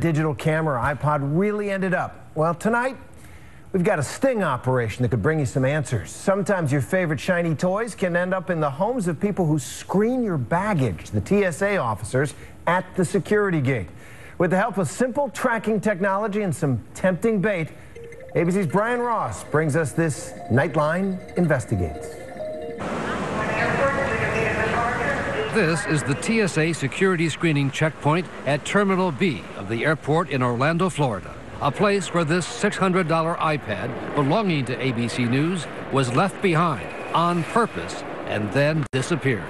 digital camera iPod really ended up? Well, tonight, we've got a sting operation that could bring you some answers. Sometimes your favorite shiny toys can end up in the homes of people who screen your baggage, the TSA officers at the security gate. With the help of simple tracking technology and some tempting bait, ABC's Brian Ross brings us this Nightline Investigates. This is the TSA security screening checkpoint at Terminal B of the airport in Orlando, Florida. A place where this $600 iPad belonging to ABC News was left behind on purpose and then disappeared.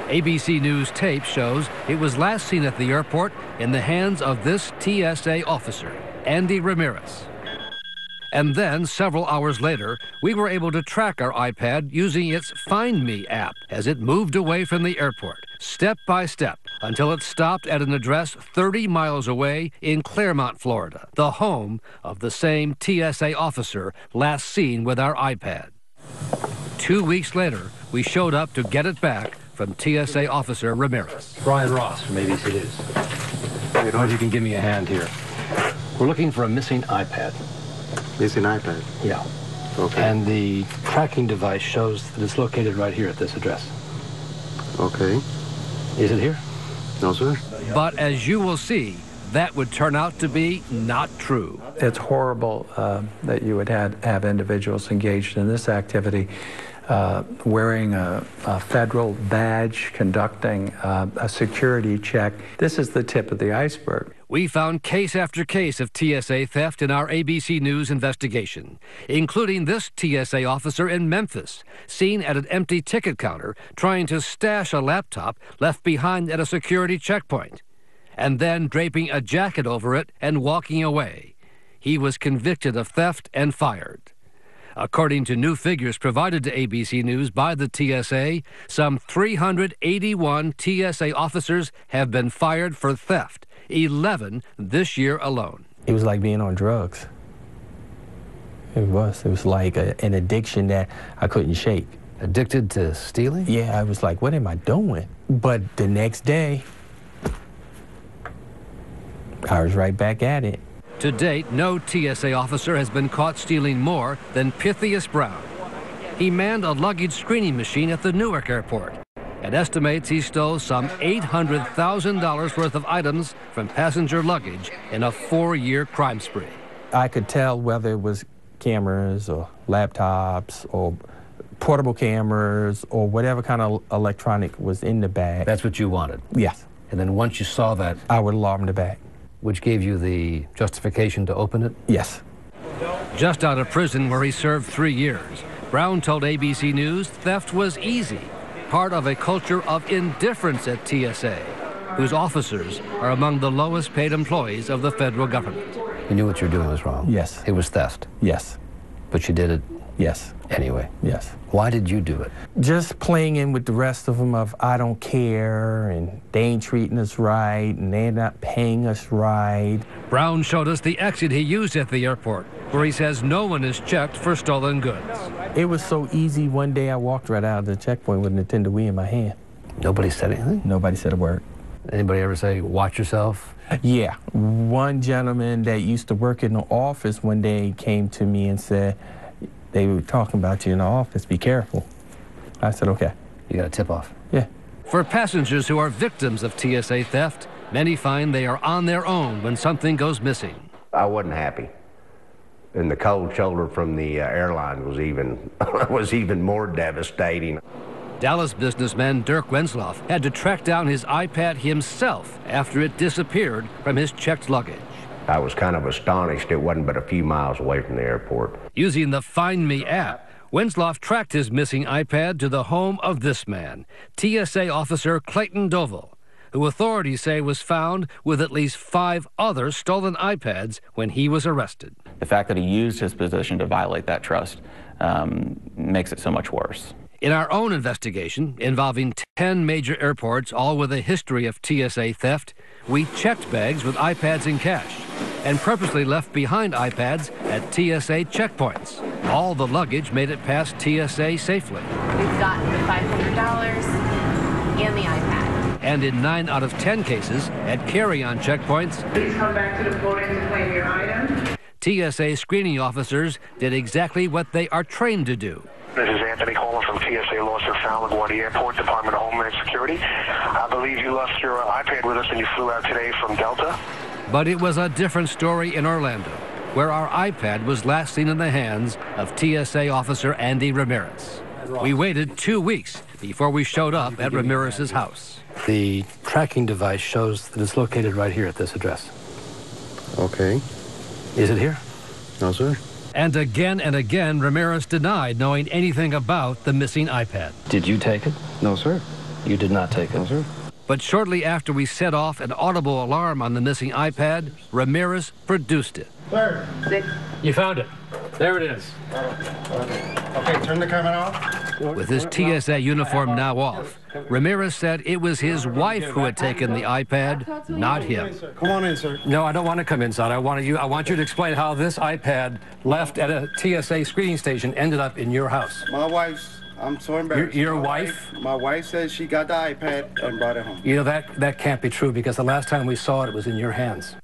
ABC News tape shows it was last seen at the airport in the hands of this TSA officer, Andy Ramirez. And then, several hours later, we were able to track our iPad using its Find Me app as it moved away from the airport, step by step, until it stopped at an address 30 miles away in Claremont, Florida, the home of the same TSA officer last seen with our iPad. 2 weeks later, we showed up to get it back from TSA officer Ramirez. Brian Ross from ABC News. I don't know if you can give me a hand here. We're looking for a missing iPad. Missing iPad? Yeah. Okay. And the tracking device shows that it's located right here at this address. Okay. Is it here? No, sir. But as you will see, that would turn out to be not true. It's horrible that you would have individuals engaged in this activity, wearing a federal badge, conducting a security check. This is the tip of the iceberg. We found case after case of TSA theft in our ABC News investigation, including this TSA officer in Memphis, seen at an empty ticket counter trying to stash a laptop left behind at a security checkpoint, and then draping a jacket over it and walking away. He was convicted of theft and fired. According to new figures provided to ABC News by the TSA, some 381 TSA officers have been fired for theft, 11 this year alone. It was like being on drugs. It was like an addiction that I couldn't shake. Addicted to stealing? Yeah, I was like, what am I doing? But the next day, I was right back at it. To date, no TSA officer has been caught stealing more than Pythias Brown. He manned a luggage screening machine at the Newark airport and estimates he stole some $800,000 worth of items from passenger luggage in a 4-year crime spree. I could tell whether it was cameras or laptops or portable cameras or whatever kind of electronic was in the bag. That's what you wanted? Yes. And then once you saw that, I would alarm the bag. Which gave you the justification to open it? Yes. Just out of prison where he served 3 years, Brown told ABC News theft was easy, part of a culture of indifference at TSA, whose officers are among the lowest paid employees of the federal government. You knew what you were doing was wrong? Yes. It was theft? Yes. But you did it? Yes. Anyway? Yes. Why did you do it? Just playing in with the rest of them of I don't care, and they ain't treating us right, and they're not paying us right. Brown showed us the exit he used at the airport, where he says no one is checked for stolen goods. It was so easy. One day I walked right out of the checkpoint with a Nintendo Wii in my hand. Nobody said anything? Nobody said a word. Anybody ever say, watch yourself? Yeah. One gentleman that used to work in the office one day came to me and said, they were talking about you in the office, be careful. I said, okay. You got a tip-off? Yeah. For passengers who are victims of TSA theft, many find they are on their own when something goes missing. I wasn't happy. And the cold shoulder from the airline was even more devastating. Dallas businessman Dirk Wenzloff had to track down his iPad himself after it disappeared from his checked luggage. I was kind of astonished it wasn't but a few miles away from the airport. Using the Find Me app, Wenzloff tracked his missing iPad to the home of this man, TSA officer Clayton Dovell, who authorities say was found with at least 5 other stolen iPads when he was arrested. The fact that he used his position to violate that trust makes it so much worse. In our own investigation, involving 10 major airports, all with a history of TSA theft, we checked bags with iPads and cash and purposely left behind iPads at TSA checkpoints. All the luggage made it past TSA safely. We've gotten the $500 and the iPad. and in 9 out of 10 cases at carry-on checkpoints, please come back to the podium to claim your item. TSA screening officers did exactly what they are trained to do. This is Anthony calling from TSA Lost and Found, LaGuardia Airport, Department of Homeland Security. I believe you left your iPad with us and you flew out today from Delta. But it was a different story in Orlando, where our iPad was last seen in the hands of TSA officer Andy Ramirez. We waited 2 weeks before we showed up at Ramirez's house. The tracking device shows that it's located right here at this address. Okay. Is it here? No, sir. And again, Ramirez denied knowing anything about the missing iPad. Did you take it? No, sir. You did not take it? No, sir. But shortly after we set off an audible alarm on the missing iPad, Ramirez produced it. Sir. You found it. There it is. Okay, turn the camera off. With his TSA uniform now off, Ramirez said it was his wife who had taken the iPad, not him. Come on in, sir. No, I don't want to come inside. I want you to explain how this iPad left at a TSA screening station ended up in your house. My wife's, I'm so embarrassed. Your wife? My wife said she got the iPad and brought it home. You know, that can't be true because the last time we saw it, it was in your hands.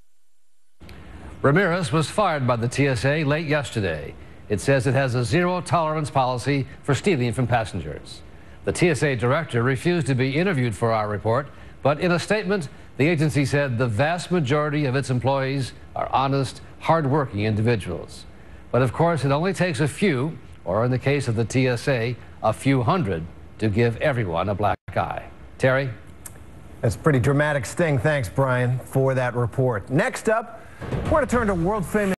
Ramirez was fired by the TSA late yesterday. It says it has a zero-tolerance policy for stealing from passengers. The TSA director refused to be interviewed for our report, but in a statement, the agency said the vast majority of its employees are honest, hard-working individuals. But of course, it only takes a few, or in the case of the TSA, a few hundred, to give everyone a black eye. Terry? That's a pretty dramatic sting. Thanks, Brian, for that report. Next up, I want to turn to world-famous